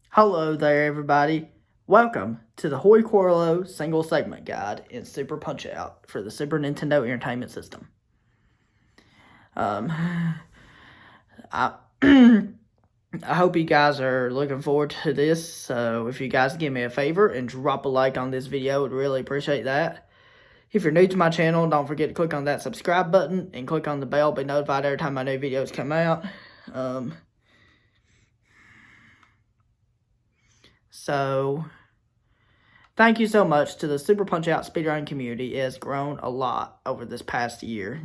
Hello there, everybody. Welcome to the Quarlow single segment guide in Super Punchout for the Super Nintendo Entertainment System. I I hope you guys are looking forward to this. So if you guys give me a favor and drop a like on this video, I'd really appreciate that. If you're new to my channel, don't forget to click on that subscribe button and click on the bell to be notified every time my new videos come out. So thank you so much to the Super Punch-Out speedrun community. It has grown a lot over this past year.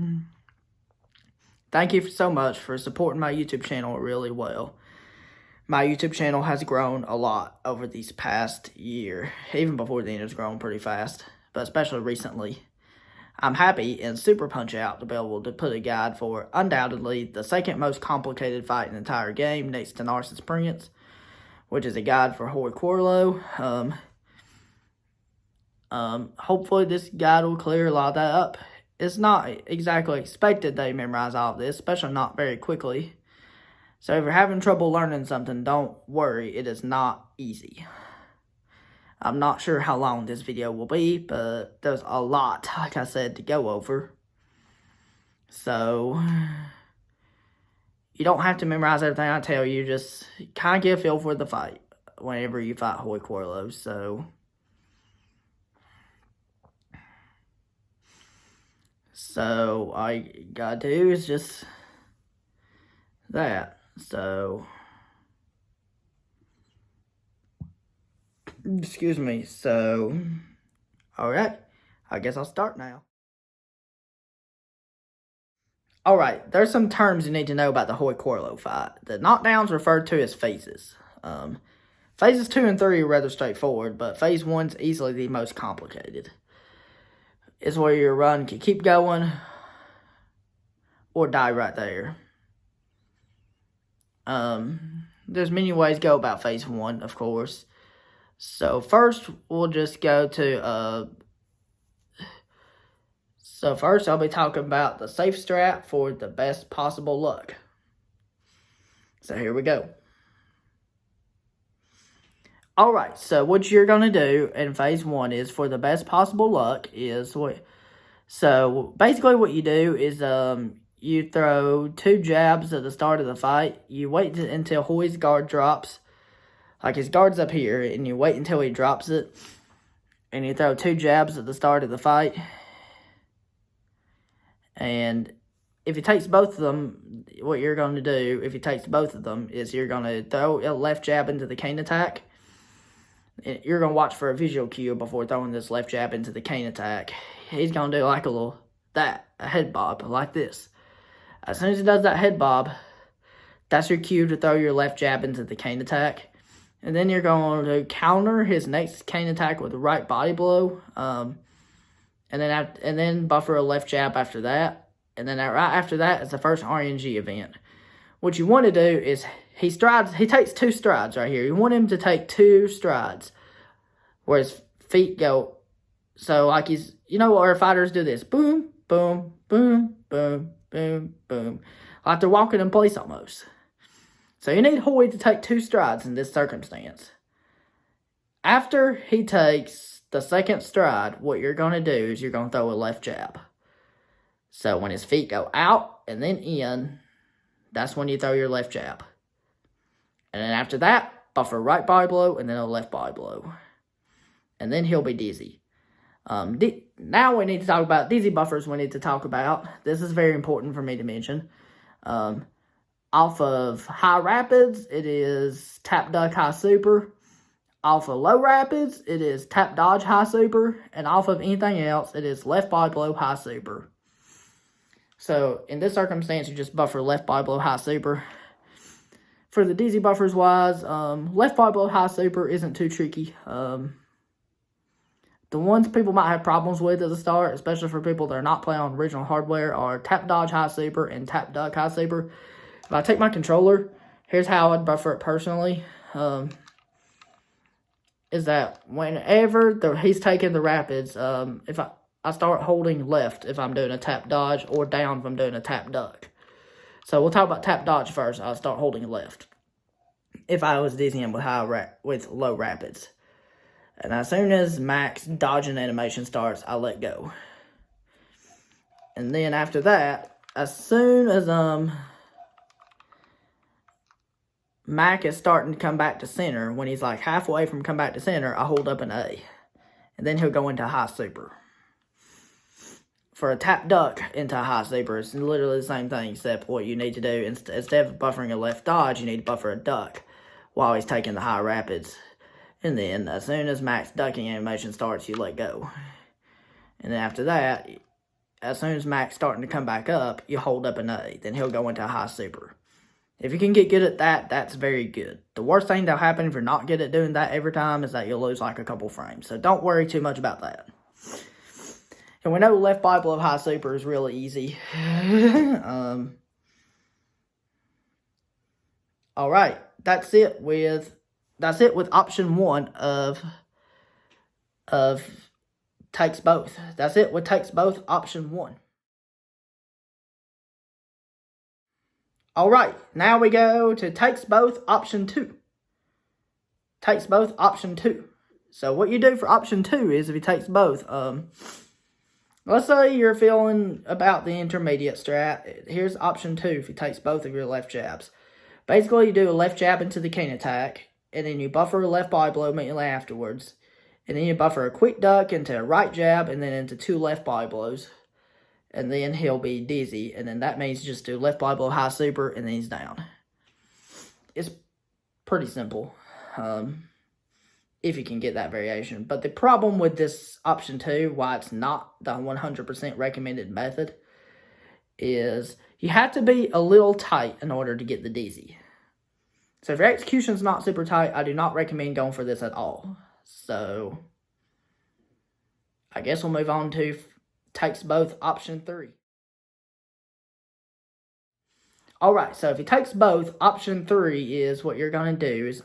Thank you so much for supporting my YouTube channel really well. My YouTube channel has grown a lot over these past year. Even before then, it was growing pretty fast, but especially recently. I'm happy in Super Punch-Out to be able to put a guide for undoubtedly the second most complicated fight in the entire game, next to Narcissus Prince, which is a guide for Quarlow. Hopefully this guide will clear a lot of that up. It's not exactly expected that you memorize all of this, especially not very quickly. So if you're having trouble learning something, don't worry, it is not easy. I'm not sure how long this video will be, but there's a lot, like I said, to go over. So you don't have to memorize everything I tell you, just kind of get a feel for the fight whenever you fight Quarlow. So all you gotta do is just that. So, excuse me. So, alright, I guess I'll start now. Alright, there's some terms you need to know about the Quarlow fight. The knockdowns referred to as phases. Phases 2 and 3 are rather straightforward, but phase 1's easily the most complicated. It's where your run can keep going or die right there. There's many ways to go about phase 1, of course. So first, we'll just go to, so first I'll be talking about the safe strat for the best possible luck. So here we go. Alright, so what you're going to do in phase 1 is, for the best possible luck, is so basically what you do is you throw 2 jabs at the start of the fight. You wait until Hoy's guard drops. Like, his guard's up here, and you wait until he drops it. And you throw 2 jabs at the start of the fight. And if he takes both of them, what you're going to do, if he takes both of them, is you're going to throw a left jab into the cane attack. You're going to watch for a visual cue before throwing this left jab into the cane attack. He's going to do like a head bob, like this. As soon as he does that head bob, that's your cue to throw your left jab into the cane attack. And then you're going to counter his next cane attack with a right body blow. And then buffer a left jab after that. And then right after that is the first RNG event. What you want to do is, he takes 2 strides right here. You want him to take 2 strides where his feet go. So like you know where fighters do this. Boom, boom, boom, boom, boom, boom. Like they're walking in place almost. So you need Hoy to take 2 strides in this circumstance. After he takes the second stride, what you're going to do is you're going to throw a left jab. So when his feet go out and then in, that's when you throw your left jab. And then after that, buffer right body blow and then a left body blow. And then he'll be dizzy. Now we need to talk about dizzy buffers. We need to talk about, this is very important for me to mention. Off of high rapids, it is tap duck high super. Off of low rapids, it is tap dodge high super. And off of anything else, it is left body blow high super. So in this circumstance, you just buffer left body blow high super. For the dizzy buffers wise, left body blow high super isn't too tricky. The ones people might have problems with at the start, especially for people that are not playing on original hardware, are tap dodge high super and tap duck high super. If I take my controller, here's how I'd buffer it personally. Is that whenever he's taking the rapids, if I start holding left if I'm doing a tap dodge, or down if I'm doing a tap duck. So we'll talk about tap dodge first. I'll start holding left. if I was dizzying with low rapids. And as soon as max dodging animation starts, I let go. And then after that, as soon as Mac is starting to come back to center, when he's like halfway from come back to center, I hold up an A. And then he'll go into high super. For a tap duck into a high super, it's literally the same thing, except what you need to do, instead of buffering a left dodge, you need to buffer a duck while he's taking the high rapids. And then, as soon as Mac's ducking animation starts, you let go. And then after that, as soon as Mac's starting to come back up, you hold up an A. Then he'll go into a high super. If you can get good at that, that's very good. The worst thing that'll happen if you're not good at doing that every time is that you'll lose like a couple frames. So don't worry too much about that. And we know left bi blow high super is really easy. Alright, that's it with option 1 of takes both. That's it with takes both option 1. Alright, now we go to takes both option 2. Takes both option 2. So what you do for option 2 is, if he takes both, let's say you're feeling about the intermediate strat. Here's option 2 if he takes both of your left jabs. Basically, you do a left jab into the cane attack, and then you buffer a left bi blow immediately afterwards. And then you buffer a quick duck into a right jab, and then into 2 left bi blows. And then he'll be dizzy, and then that means just do left bi blow high super, and then he's down. It's pretty simple, if you can get that variation. But the problem with this option 2, why it's not the 100% recommended method, is you have to be a little tight in order to get the dizzy. So if your execution's not super tight, I do not recommend going for this at all. So I guess we'll move on to takes both option 3. Alright, so if he takes both, option 3 is what you're going to do is,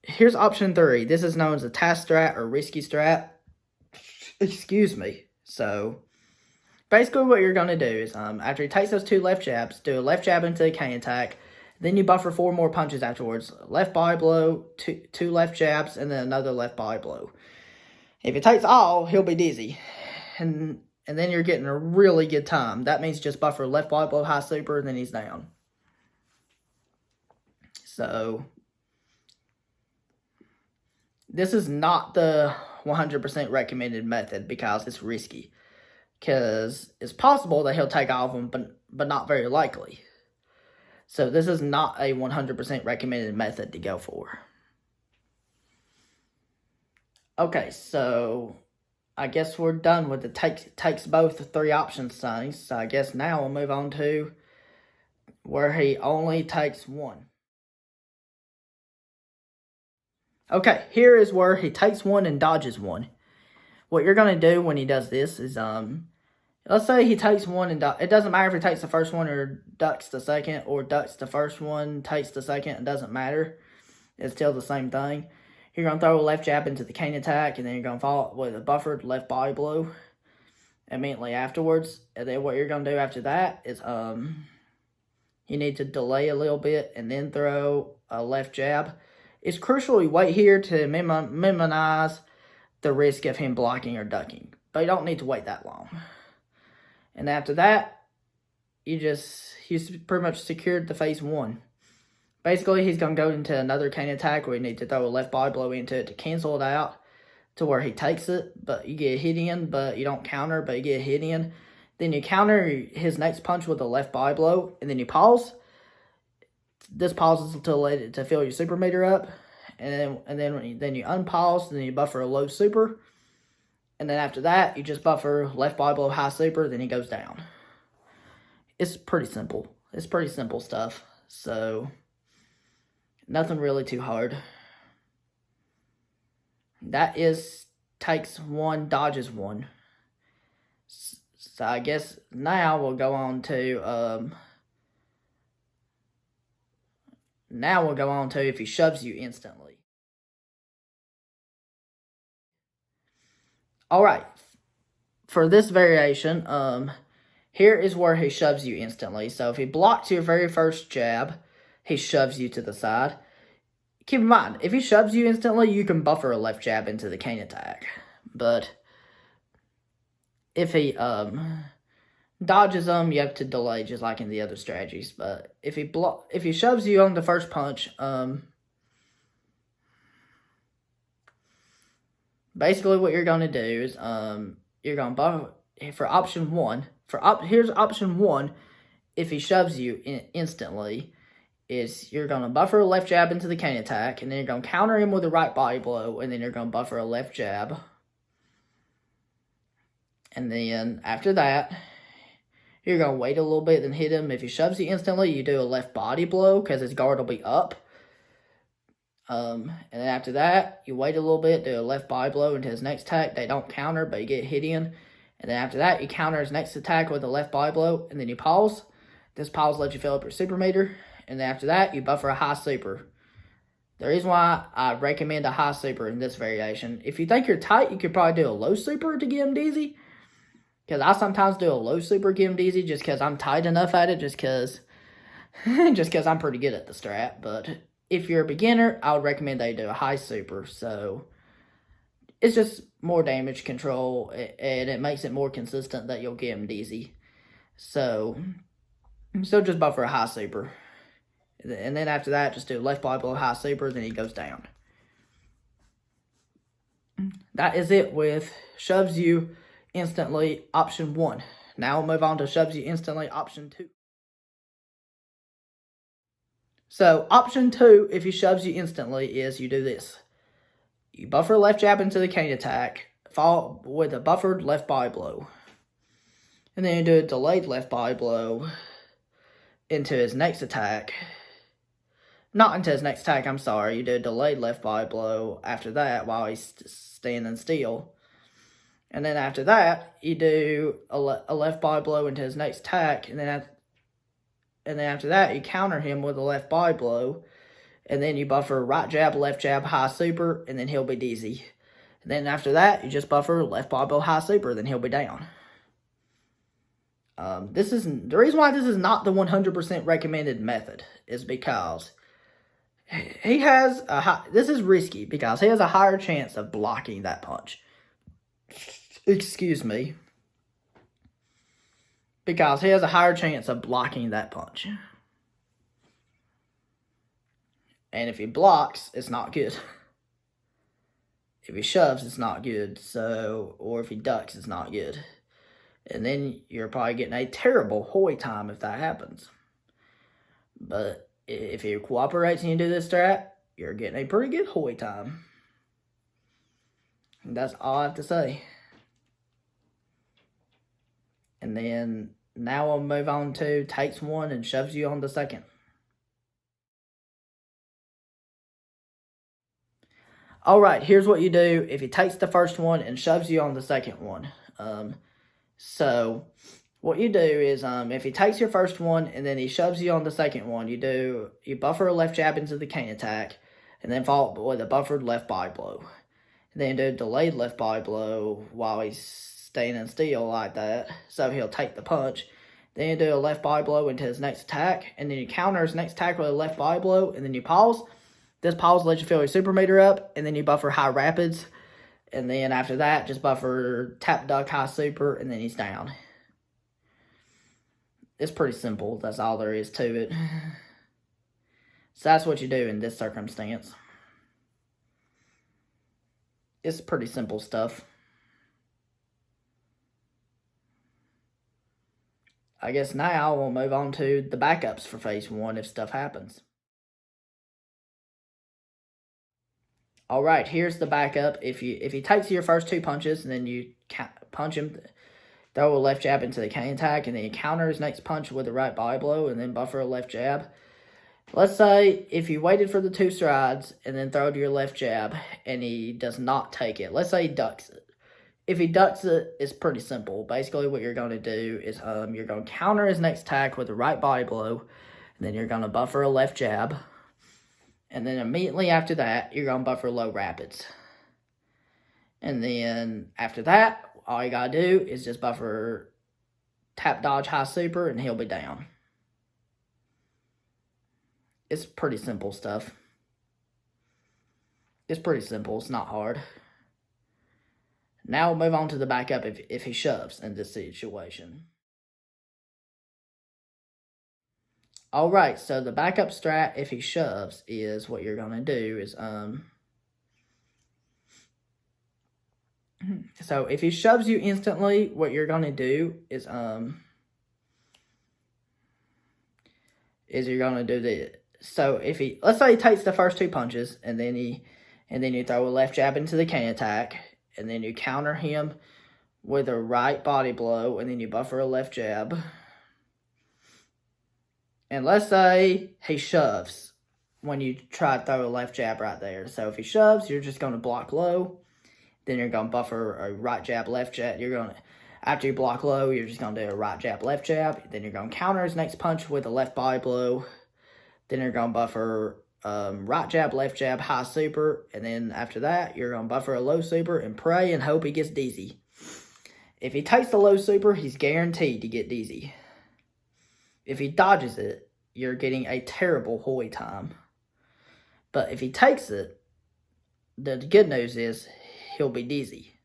here's option 3. This is known as a task strat or risky strat. Excuse me. So basically what you're going to do is, after he takes those 2 left jabs, do a left jab into the cane attack. Then you buffer 4 more punches afterwards. Left bi blow, two left jabs, and then another left bi blow. If he takes all, he'll be dizzy. And then you're getting a really good time. That means just buffer left bi blow high super, and then he's down. So this is not the 100% recommended method because it's risky. Because it's possible that he'll take all of them, but not very likely. So this is not a 100% recommended method to go for. Okay, so I guess we're done with the takes both 3 options things. So I guess now we'll move on to where he only takes 1. Okay, here is where he takes 1 and dodges 1. What you're going to do when he does this is, let's say he takes 1 and it doesn't matter if he takes the first one or ducks the second, or ducks the first one, takes the second, it doesn't matter. It's still the same thing. You're going to throw a left jab into the cane attack, and then you're going to follow it with a buffered left bi blow immediately afterwards. And then what you're going to do after that is, you need to delay a little bit and then throw a left jab. It's crucial you wait here to minimize the risk of him blocking or ducking. But you don't need to wait that long. And after that, he's pretty much secured the phase 1. Basically, he's going to go into another cane attack where you need to throw a left bi blow into it to cancel it out to where he takes it, but you get hit in, but you don't counter, but you get hit in. Then you counter his next punch with a left bi blow, and then you pause. This pauses to fill your super meter up, and then you unpause, and then you buffer a low super. And then after that, you just buffer left bi blow high super, then he goes down. It's pretty simple. It's pretty simple stuff. So nothing really too hard. That is takes 1, dodges 1. So I guess now we'll go on to if he shoves you instantly. Alright. For this variation, here is where he shoves you instantly. So if he blocks your very first jab, he shoves you to the side. Keep in mind, if he shoves you instantly, you can buffer a left jab into the cane attack. But if he dodges them, you have to delay just like in the other strategies. But if he shoves you on the first punch, basically what you're going to do is you're going to buffer for option one. Here's option one. If he shoves you instantly, is you're going to buffer a left jab into the cane attack, and then you're going to counter him with a right body blow, and then you're going to buffer a left jab. And then after that, you're going to wait a little bit, then hit him. If he shoves you instantly, you do a left body blow because his guard will be up. And then after that, you wait a little bit, do a left body blow into his next attack. They don't counter, but you get hit in. And then after that, you counter his next attack with a left body blow, and then you pause. This pause lets you fill up your super meter. And then after that, you buffer a high super. The reason why I recommend a high super in this variation, if you think you're tight, you could probably do a low super to get him dizzy. Because I sometimes do a low super to get him dizzy just because I'm tight enough at it, just because I'm pretty good at the strat. But if you're a beginner, I would recommend they do a high super. So it's just more damage control, and it makes it more consistent that you'll get him dizzy. So just buffer a high super. And then after that, just do left body blow, high super, then he goes down. That is it with shoves you instantly, option one. Now we'll move on to shoves you instantly, option two. So option two, if he shoves you instantly, is you do this. You buffer a left jab into the cane attack, follow with a buffered left body blow. And then you do a delayed left body blow into his next attack. Not into his next attack, I'm sorry. You do a delayed left body blow after that while he's standing still. And then after that, you do a left body blow into his next attack. And then after that, you counter him with a left body blow. And then you buffer right jab, left jab, high super, and then he'll be dizzy. And then after that, you just buffer left body blow, high super, then he'll be down. The reason why this is not the 100% recommended method is because he has this is risky because he has a higher chance of blocking that punch. Excuse me. Because he has a higher chance of blocking that punch. And if he blocks, it's not good. If he shoves, it's not good. Or if he ducks, it's not good. And then you're probably getting a terrible hoy time if that happens. But if he cooperates and you do this strat, you're getting a pretty good hoy time. And that's all I have to say. And then now we'll move on to takes one and shoves you on the second. Alright, here's what you do if he takes the first one and shoves you on the second one. So what you do is if he takes your first one and then he shoves you on the second one, you buffer a left jab into the cane attack and then follow with a buffered left body blow. And then do a delayed left body blow while he's standing still like that, so he'll take the punch. Then you do a left body blow into his next attack, and then you counter his next attack with a left body blow, and then you pause. This pause lets you fill your super meter up, and then you buffer high rapids. And then after that, just buffer tap duck high super, and then he's down. It's pretty simple. That's all there is to it. So that's what you do in this circumstance. It's pretty simple stuff. I guess now we'll move on to the backups for phase one if stuff happens. Alright, here's the backup. If he takes your first two punches and then you punch him, throw a left jab into the cane attack, and then you counter his next punch with a right body blow and then buffer a left jab. Let's say if you waited for the two strides and then throw your left jab and he does not take it. Let's say he ducks it. If he ducks it, it's pretty simple. Basically, what you're going to do is you're going to counter his next attack with a right body blow, and then you're going to buffer a left jab. And then immediately after that, you're going to buffer low rapids. And then after that, all you got to do is just buffer tap dodge high super, and he'll be down. It's pretty simple stuff. It's pretty simple. It's not hard. Now we'll move on to the backup if he shoves in this situation. Alright, so the backup strat if he shoves is what you're going to do is, so if he shoves you instantly, what you're going to do is you're going to do this. So if he, let's say he takes the first 2 punches, and then you throw a left jab into the cane attack, and then you counter him with a right body blow, and then you buffer a left jab. And let's say he shoves when you try to throw a left jab right there. So if he shoves, you're just going to block low. Then you're going to buffer a right jab, left jab. After you block low, you're just going to do a right jab, left jab. Then you're going to counter his next punch with a left body blow. Then you're going to buffer right jab, left jab, high super. And then after that, you're going to buffer a low super and pray and hope he gets dizzy. If he takes the low super, he's guaranteed to get dizzy. If he dodges it, you're getting a terrible Hoy time. But if he takes it, the good news is he'll be dizzy.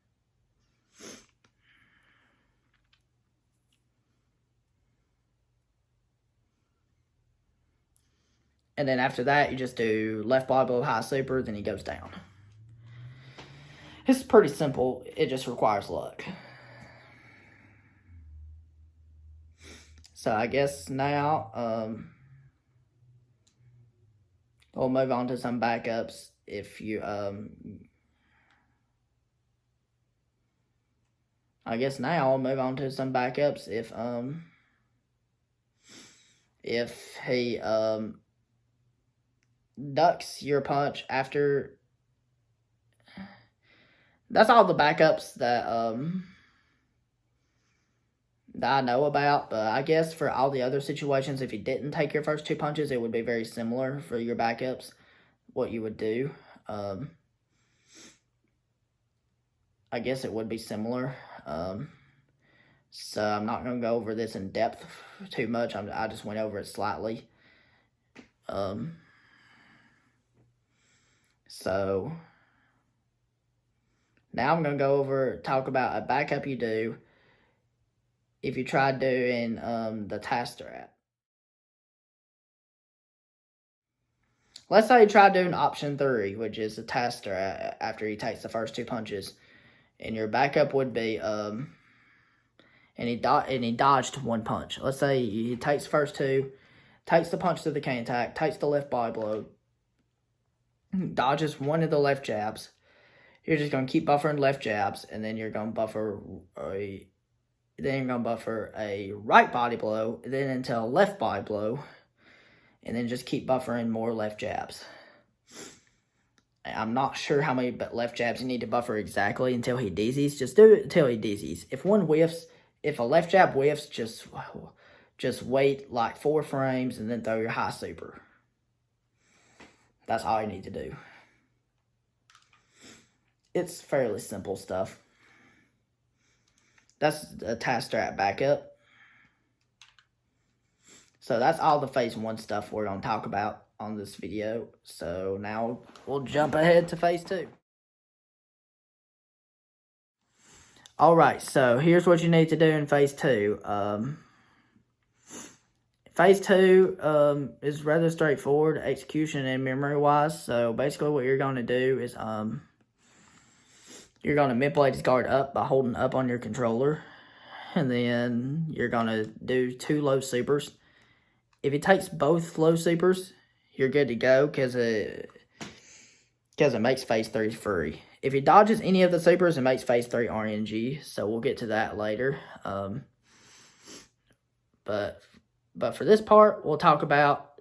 And then after that, you just do left body blow, high super, then he goes down. It's pretty simple. It just requires luck. So I guess now we'll move on to some backups. If you I guess now I'll move on to some backups if he ducks your punch after. That's all the backups that I know about, but I guess for all the other situations, if you didn't take your first 2 punches, it would be very similar for your backups, what you would do. I guess it would be similar. So I'm not going to go over this in depth too much. I just went over it slightly. So now I'm going to talk about a backup you do if you try doing the task strat. Let's say you try doing option 3, which is the task strat after he takes the first 2 punches. And your backup would be, and he dodged 1 punch. Let's say he takes the first 2, takes the punch to the cane attack, takes the left body blow, dodges 1 of the left jabs. You're just going to keep buffering left jabs, and then you're going to buffer a right body blow, then into a left body blow, and then just keep buffering more left jabs. I'm not sure how many left jabs you need to buffer exactly until he dizzies. Just do it until he dizzies. If one whiffs, if a left jab whiffs, just wait like 4 frames and then throw your high super. That's all you need to do. It's fairly simple stuff. That's a task strat backup. So that's all the phase 1 stuff we're going to talk about on this video. So now we'll jump ahead to phase 2. Alright, so here's what you need to do in phase 2. Phase 2 is rather straightforward, execution and memory-wise. So basically what you're going to do is you're going to manipulate his guard up by holding up on your controller. And then you're going to do 2 low supers. If he takes both low supers, you're good to go because it makes phase 3 free. If he dodges any of the supers, it makes phase 3 RNG. So we'll get to that later. But for this part, we'll talk about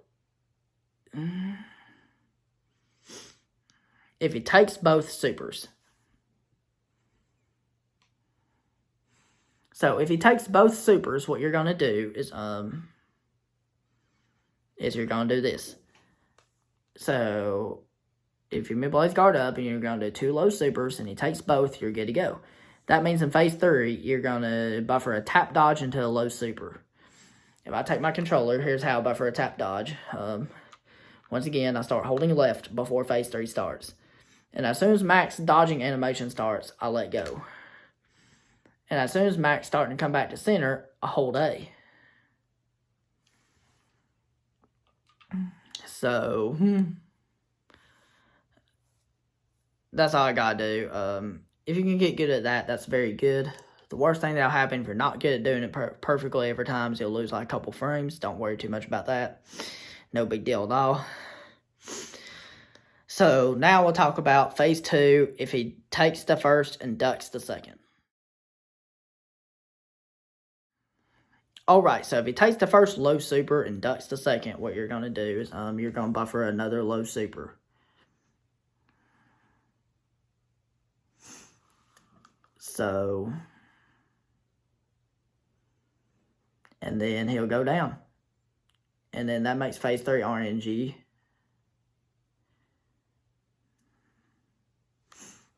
if he takes both supers. So if he takes both supers, what you're going to do is you're going to do this. So if you manipulate his guard up and you're going to do 2 low supers and he takes both, you're good to go. That means in phase 3, you're going to buffer a tap dodge into a low super. If I take my controller, here's how I buffer a tap dodge. Once again, I start holding left before phase 3 starts. And as soon as Mac's dodging animation starts, I let go. And as soon as Mac's starting to come back to center, I hold A. So, that's all I gotta do. If you can get good at that, that's very good. The worst thing that'll happen if you're not good at doing it perfectly every time is you'll lose like a couple frames. Don't worry too much about that. No big deal at all. So now we'll talk about phase 2 if he takes the first and ducks the second. Alright, so if he takes the first low super and ducks the second, what you're going to do is you're going to buffer another low super. So, and then he'll go down. And then that makes phase 3 RNG.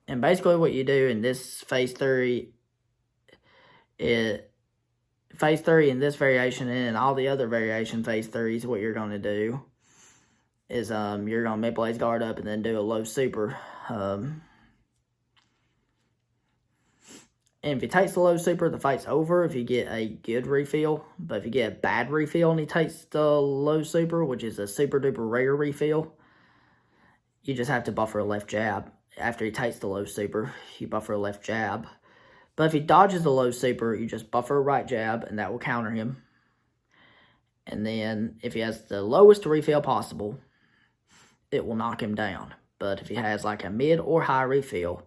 And basically what you do in this phase 3 is phase 3 in this variation and in all the other variation phase 3s, what you're going to do is you're going to mid-blaze guard up and then do a low super. And if he takes the low super, the fight's over if you get a good refill. But if you get a bad refill and he takes the low super, which is a super duper rare refill, you just have to buffer a left jab. After he takes the low super, you buffer a left jab. But if he dodges the low super, you just buffer a right jab, and that will counter him. And then, if he has the lowest refill possible, it will knock him down. But if he has like a mid or high refill,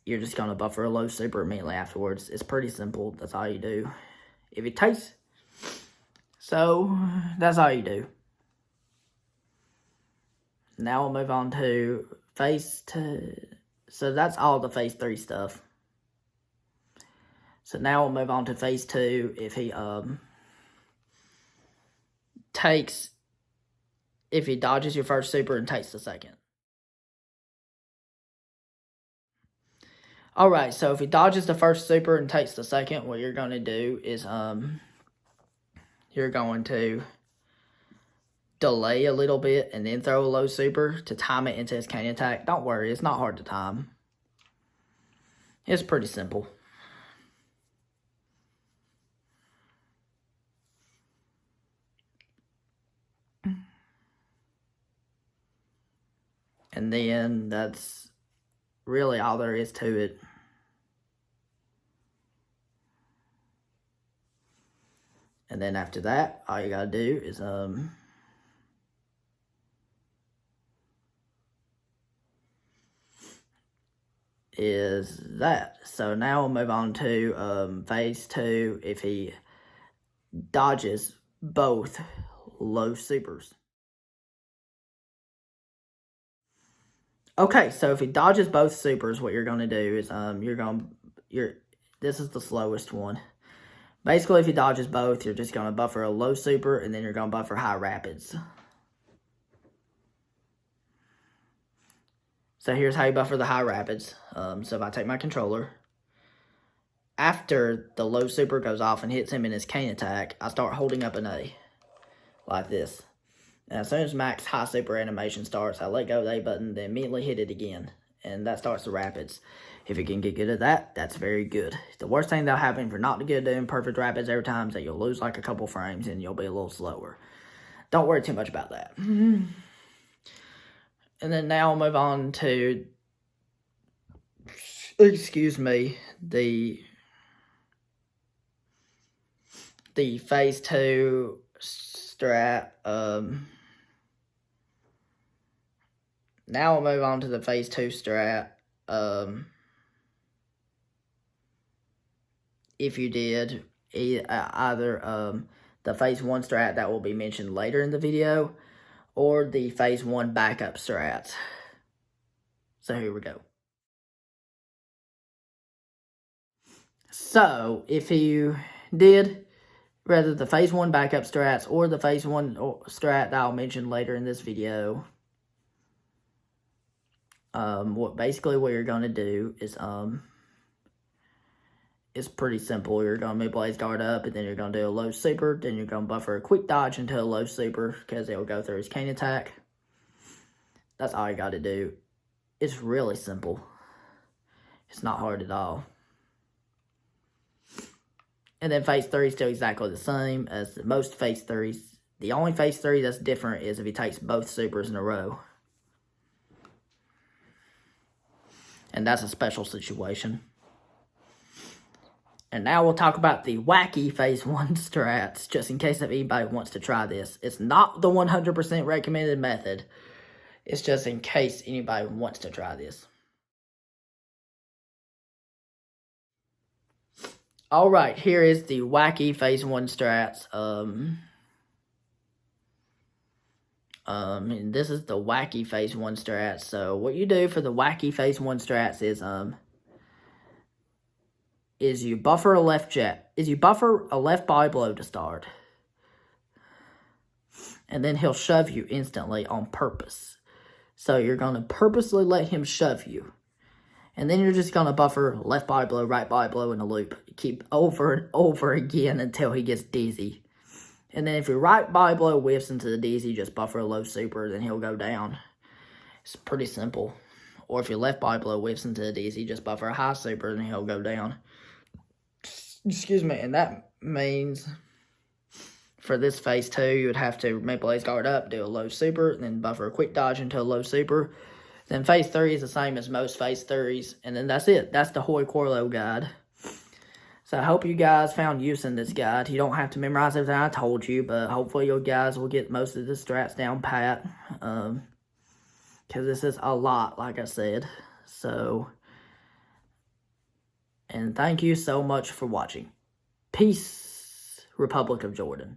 you're just going to buffer a low super immediately afterwards. It's pretty simple. That's all you do. If he takes... So, that's all you do. Now we'll move on to phase 2. So that's all the phase 3 stuff. So now we'll move on to phase 2 if he dodges your first super and takes the second. Alright, so if he dodges the first super and takes the second, what you're going to do is you're going to delay a little bit and then throw a low super to time it into his cane attack. Don't worry, it's not hard to time. It's pretty simple. And then that's really all there is to it. And then after that, all you gotta do is that. So now we'll move on to phase 2 if he dodges both low supers. Okay, so if he dodges both supers, what you're going to do is this is the slowest one. Basically, if he dodges both, you're just going to buffer a low super and then you're going to buffer high rapids. So here's how you buffer the high rapids. So if I take my controller, after the low super goes off and hits him in his cane attack, I start holding up an A, like this. And as soon as Mac's high super animation starts, I let go of the A button, then immediately hit it again. And that starts the rapids. If you can get good at that, that's very good. The worst thing that'll happen if you're not good at doing perfect rapids every time is that you'll lose like a couple frames and you'll be a little slower. Don't worry too much about that. And then now I'll move on to, excuse me, the phase 2 strat. Now we'll move on to the phase 2 strat. If you did either the phase 1 strat that will be mentioned later in the video, or the phase 1 backup strats. So here we go. So if you did rather the phase 1 backup strats or the phase 1 strat that I'll mention later in this video, what you're going to do is it's pretty simple. You're going to move Blaze Guard up, and then you're going to do a low super. Then you're going to buffer a quick dodge into a low super because it'll go through his cane attack. That's all you got to do. It's really simple. It's not hard at all. And then phase 3 is still exactly the same as most phase 3s. The only phase 3 that's different is if he takes both supers in a row. And that's a special situation. And now we'll talk about the wacky phase 1 strats, just in case if anybody wants to try this. It's not the 100% recommended method. It's just in case anybody wants to try this. Alright, here is the wacky phase 1 strats. And this is the wacky phase 1 strats. So what you do for the wacky phase 1 strats is you buffer a left body blow to start. And then he'll shove you instantly on purpose. So you're going to purposely let him shove you. And then you're just going to buffer left body blow, right body blow in a loop. Keep over and over again until he gets dizzy. And then if your right body blow whiffs into the dizzy, just buffer a low super, then he'll go down. It's pretty simple. Or if your left body blow whiffs into the dizzy, just buffer a high super, then he'll go down. Excuse me. And that means for this phase 2, you would have to make Blaze Guard up, do a low super, and then buffer a quick dodge into a low super. Then phase 3 is the same as most phase 3s. And then that's it. That's the Hoy Quarlow guide. So I hope you guys found use in this guide. You don't have to memorize everything I told you, but hopefully you guys will get most of the strats down pat. Because this is a lot, like I said. So, and thank you so much for watching. Peace, Republic of Jordan.